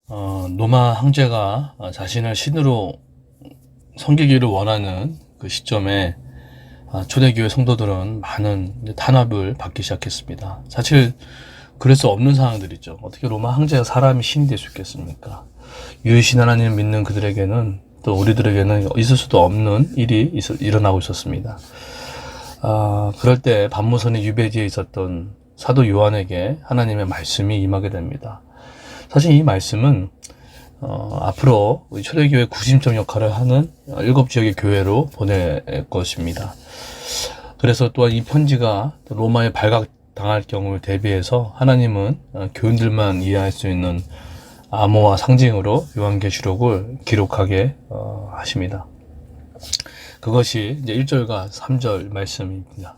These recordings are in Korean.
노마 황제가 자신을 신으로 섬기기를 원하는 그 시점에 초대교회 성도들은 많은 탄압을 받기 시작했습니다. 사실 그럴 수 없는 상황들이죠. 어떻게 로마 황제가 사람이 신이 될 수 있겠습니까? 유일신 하나님을 믿는 그들에게는, 또 우리들에게는 있을 수도 없는 일이 일어나고 있었습니다. 그럴 때 밤무선의 유배지에 있었던 사도 요한에게 하나님의 말씀이 임하게 됩니다. 사실 이 말씀은 앞으로 초대교회 구심점 역할을 하는 7지역의 교회로 보낼 것입니다. 그래서 또한 이 편지가 로마에 발각당할 경우를 대비해서 하나님은 교인들만 이해할 수 있는 암호와 상징으로 요한계시록을 기록하게 하십니다. 그것이 이제 1절과 3절 말씀입니다.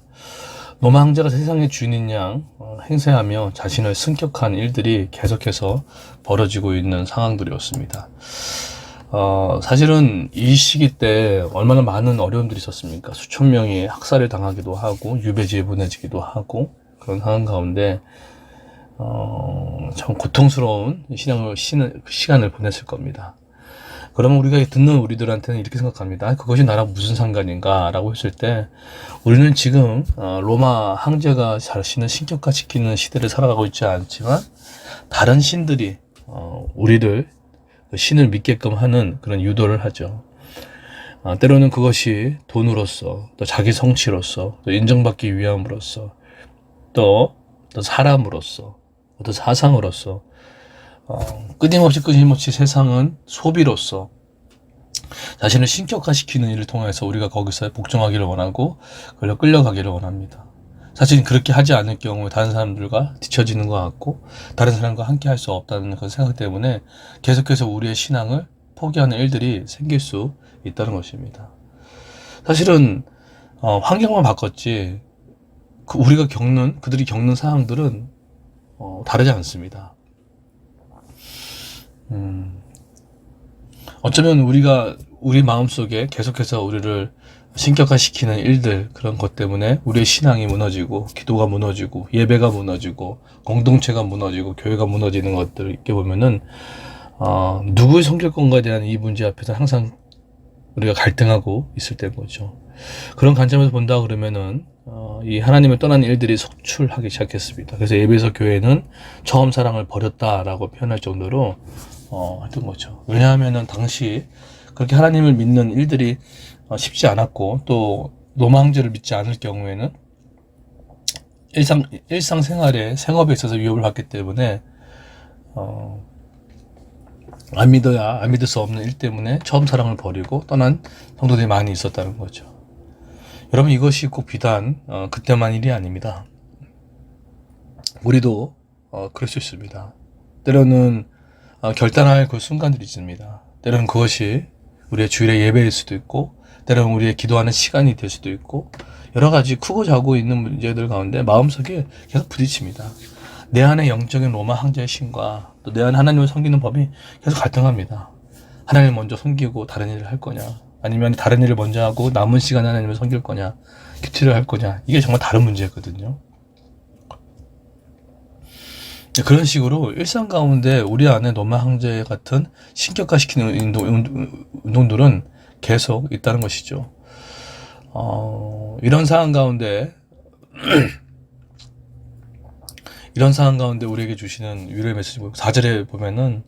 로마 황제가 세상의 주인인 양 행세하며 자신을 승격한 일들이 계속해서 벌어지고 있는 상황들이었습니다. 사실은 이 시기 때 얼마나 많은 어려움들이 있었습니까? 수천 명이 학살을 당하기도 하고 유배지에 보내지기도 하고 그런 상황 가운데 참 고통스러운 시간을 보냈을 겁니다. 그러면 우리가 듣는 우리들한테는 이렇게 생각합니다. 그것이 나랑 무슨 상관인가 라고 했을 때 우리는 지금 로마 황제가 자신을 신격화시키는 시대를 살아가고 있지 않지만 다른 신들이 우리를 신을 믿게끔 하는 그런 유도를 하죠. 때로는 그것이 돈으로서, 또 자기 성취로서, 또 인정받기 위함으로써, 또 사람으로서, 또 사상으로서 끊임없이 세상은 소비로서 자신을 신격화시키는 일을 통해서 우리가 거기서 복종하기를 원하고 그걸로 끌려가기를 원합니다. 사실 그렇게 하지 않을 경우에 다른 사람들과 뒤처지는 것 같고 다른 사람과 함께 할 수 없다는 그 생각 때문에 계속해서 우리의 신앙을 포기하는 일들이 생길 수 있다는 것입니다. 사실은 환경만 바꿨지 그들이 겪는 상황들은 다르지 않습니다. 어쩌면 우리 마음속에 계속해서 우리를 신격화시키는 일들, 그런 것 때문에 우리의 신앙이 무너지고 기도가 무너지고 예배가 무너지고 공동체가 무너지고 교회가 무너지는 것들을 이렇게 보면은 누구의 성결권과에 대한 이 문제 앞에서 항상 우리가 갈등하고 있을 때인 거죠. 그런 관점에서 본다 그러면은 이 하나님을 떠난 일들이 속출하기 시작했습니다. 그래서 에베소 교회는 처음 사랑을 버렸다라고 표현할 정도로 했던 거죠. 왜냐하면은 당시 그렇게 하나님을 믿는 일들이 쉽지 않았고 또 로마 황제를 믿지 않을 경우에는 일상생활에 생업에 있어서 위협을 받기 때문에 안 믿을 수 없는 일 때문에 처음 사랑을 버리고 떠난 성도들이 많이 있었다는 거죠. 여러분, 이것이 꼭 비단 그때만 일이 아닙니다. 우리도 그럴 수 있습니다. 때로는 결단할 그 순간들이 있습니다. 때로는 그것이 우리의 주일의 예배일 수도 있고 때로는 우리의 기도하는 시간이 될 수도 있고 여러 가지 크고 작고 있는 문제들 가운데 마음속에 계속 부딪힙니다. 내 안에 영적인 로마 황제의 신과 또 내 안에 하나님을 섬기는 법이 계속 갈등합니다. 하나님을 먼저 섬기고 다른 일을 할 거냐, 아니면 다른 일을 먼저 하고 남은 시간에 하나님을 섬길 거냐, 큐티를 할 거냐, 이게 정말 다른 문제거든요. 그런 식으로 일상 가운데 우리 안에 로마 황제 같은 신격화시키는 운동들은 계속 있다는 것이죠. 이런 상황 가운데 우리에게 주시는 위로의 메시지 4절에 보면은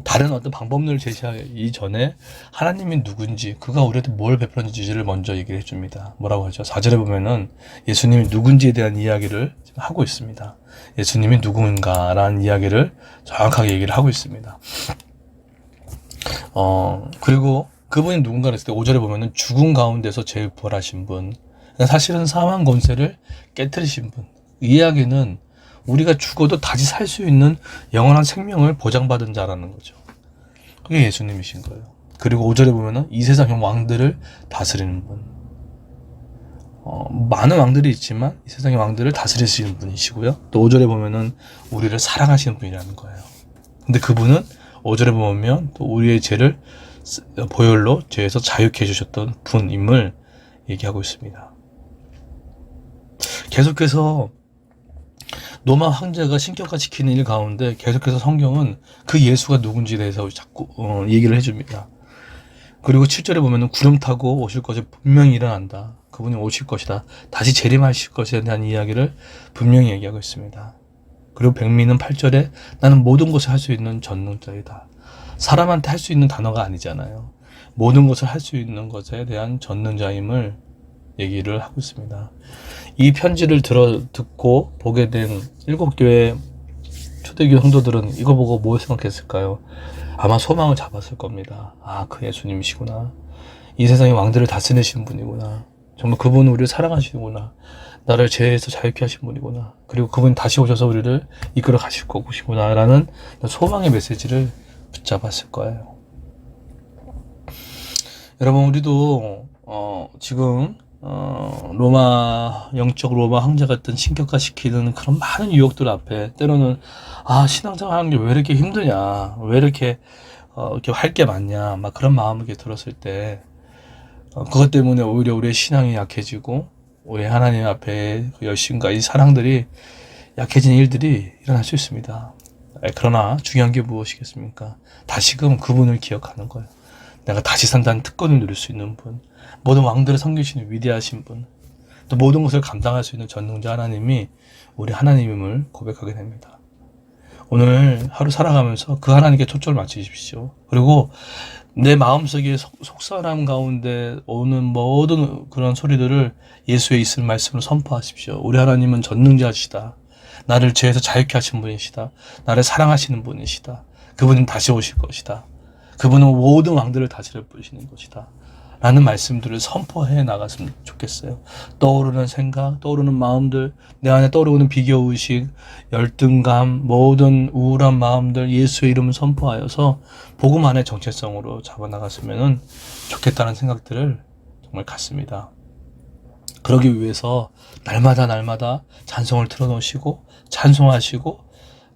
다른 어떤 방법론을 제시하기 이전에 하나님이 누군지, 그가 우리한테 뭘 베풀었는지를 먼저 얘기를 해줍니다. 뭐라고 하죠? 4절에 보면은 예수님이 누군지에 대한 이야기를 하고 있습니다. 예수님이 누군가라는 이야기를 정확하게 얘기를 하고 있습니다. 그리고 그분이 누군가 했을 때 5절에 보면은 죽은 가운데서 제일 부활하신 분, 사실은 사망 권세를 깨뜨리신 분, 이 이야기는 우리가 죽어도 다시 살 수 있는 영원한 생명을 보장받은 자라는 거죠. 그게 예수님이신 거예요. 그리고 5절에 보면은 이 세상의 왕들을 다스리는 분, 많은 왕들이 있지만 이 세상의 왕들을 다스리시는 분이시고요. 또 5절에 보면은 우리를 사랑하시는 분이라는 거예요. 근데 그분은 5절에 보면 또 우리의 죄를 보혈로 죄에서 자유케 해주셨던 분임을 얘기하고 있습니다. 계속해서 로마 황제가 신격화시키는 일 가운데 계속해서 성경은 그 예수가 누군지에 대해서 자꾸 얘기를 해줍니다. 그리고 7절에 보면은 구름 타고 오실 것이 분명히 일어난다. 그분이 오실 것이다. 다시 재림하실 것에 대한 이야기를 분명히 얘기하고 있습니다. 그리고 백미는 8절에 나는 모든 것을 할 수 있는 전능자이다. 사람한테 할 수 있는 단어가 아니잖아요. 모든 것을 할 수 있는 것에 대한 전능자임을 얘기를 하고 있습니다. 이 편지를 듣고 보게 된 7교회 초대교회 성도들은 이거 보고 뭘 생각했을까요? 아마 소망을 잡았을 겁니다. 아, 그 예수님이시구나. 이 세상의 왕들을 다스리시는 분이구나. 정말 그분은 우리를 사랑하시는구나. 나를 죄에서 자유케 하신 분이구나. 그리고 그분이 다시 오셔서 우리를 이끌어 가실 거구나 라는 소망의 메시지를 붙잡았을 거예요. 여러분, 우리도 지금 영적 로마 황제 같은 신격화시키는 그런 많은 유혹들 앞에 때로는 신앙생활 하는 게 왜 이렇게 힘드냐, 왜 이렇게 이렇게 할 게 많냐, 막 그런 마음이 들었을 때 그것 때문에 오히려 우리의 신앙이 약해지고 우리 하나님 앞에 그 열심과 이 사랑들이 약해진 일들이 일어날 수 있습니다. 그러나 중요한 게 무엇이겠습니까? 다시금 그분을 기억하는 거예요. 내가 다시 산다는 특권을 누릴 수 있는 분, 모든 왕들을 섬기시는 위대하신 분, 또 모든 것을 감당할 수 있는 전능자 하나님이 우리 하나님임을 고백하게 됩니다. 오늘 하루 살아가면서 그 하나님께 초점을 맞추십시오. 그리고 내 마음속에 속사람 가운데 오는 모든 그런 소리들을 예수의 있을 말씀으로 선포하십시오. 우리 하나님은 전능자시다. 나를 죄에서 자유케 하신 분이시다. 나를 사랑하시는 분이시다. 그분은 다시 오실 것이다. 그분은 모든 왕들을 다스려 보시는 것이다. 라는 말씀들을 선포해 나갔으면 좋겠어요. 떠오르는 생각, 떠오르는 마음들, 내 안에 떠오르는 비교의식, 열등감, 모든 우울한 마음들 예수의 이름을 선포하여서 복음 안의 정체성으로 잡아나갔으면 좋겠다는 생각들을 정말 갖습니다. 그러기 위해서 날마다 찬송을 틀어놓으시고 찬송하시고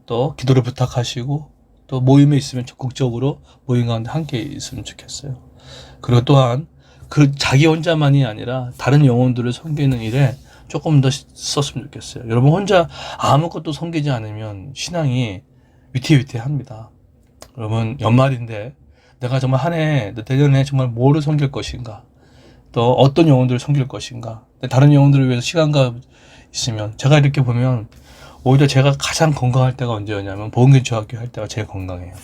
또 기도를 부탁하시고 또 모임에 있으면 적극적으로 모임 가운데 함께 있으면 좋겠어요. 그리고 또한 그 자기 혼자만이 아니라 다른 영혼들을 섬기는 일에 조금 더 썼으면 좋겠어요. 여러분 혼자 아무것도 섬기지 않으면 신앙이 위태위태합니다. 여러분 연말인데 내가 정말 한 해 내년에 정말 뭐를 섬길 것인가, 또 어떤 영혼들을 섬길 것인가, 다른 영혼들을 위해서 시간과 있으면 제가 이렇게 보면 오히려 제가 가장 건강할 때가 언제였냐면 보은교 중학교 할 때가 제일 건강해요.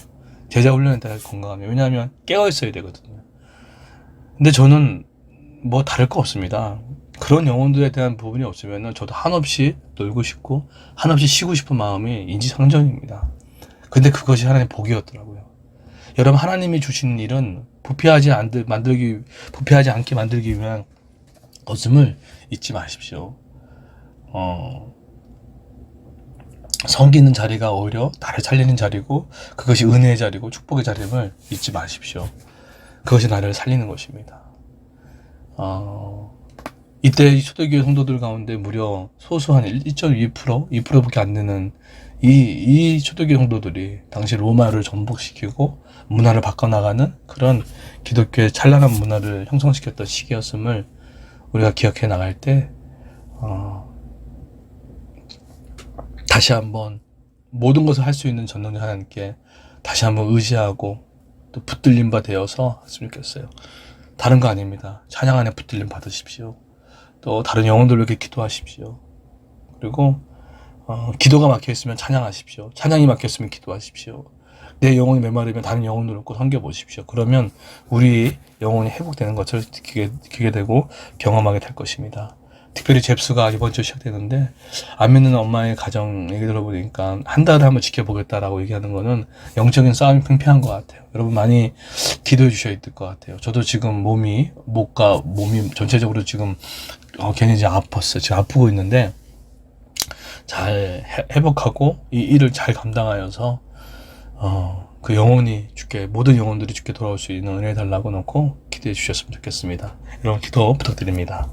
제자 훈련할 때가 건강합니다. 왜냐하면 깨어 있어야 되거든요. 근데 저는 뭐 다를 거 없습니다. 그런 영혼들에 대한 부분이 없으면 저도 한없이 놀고 싶고 한없이 쉬고 싶은 마음이 인지상정입니다. 근데 그것이 하나님의 복이었더라고요. 여러분, 하나님이 주시는 일은 부패하지 않게 만들기 위한 것임을 잊지 마십시오. 섬기는 자리가 오히려 나를 살리는 자리고 그것이 은혜의 자리고 축복의 자리임을 잊지 마십시오. 그것이 나를 살리는 것입니다. 이때 이 초대교회 성도들 가운데 무려 소수한 1.2%, 2%밖에 안 되는 이 초대교회 성도들이 당시 로마를 전복시키고 문화를 바꿔나가는 그런 기독교의 찬란한 문화를 형성시켰던 시기였음을 우리가 기억해 나갈 때 다시 한번 모든 것을 할 수 있는 전능자 하나님께 다시 한번 의지하고 또 붙들림 바 되어서 했으면 좋겠어요. 다른 거 아닙니다. 찬양 안에 붙들림 받으십시오. 또 다른 영혼들을 위해 기도하십시오. 그리고 기도가 막혀있으면 찬양하십시오. 찬양이 막혔으면 기도하십시오. 내 영혼이 메마르면 다른 영혼들을 꼭 섬겨보십시오. 그러면 우리 영혼이 회복되는 것을 느끼게 되고 경험하게 될 것입니다. 특별히 잽스가 이번 주 시작되는데 안 믿는 엄마의 가정 얘기 들어보니까 한 달을 한번 지켜보겠다라고 얘기하는 거는 영적인 싸움이 팽팽한 것 같아요. 여러분 많이 기도해 주셔야 될 것 같아요. 저도 지금 목과 몸이 전체적으로 지금 괜히 이제 아팠어요. 지금 아프고 있는데 잘 회복하고 이 일을 잘 감당하여서 그 영혼이 모든 영혼들이 주께 돌아올 수 있는 은혜 달라고 놓고 기도해 주셨으면 좋겠습니다. 여러분 기도 부탁드립니다.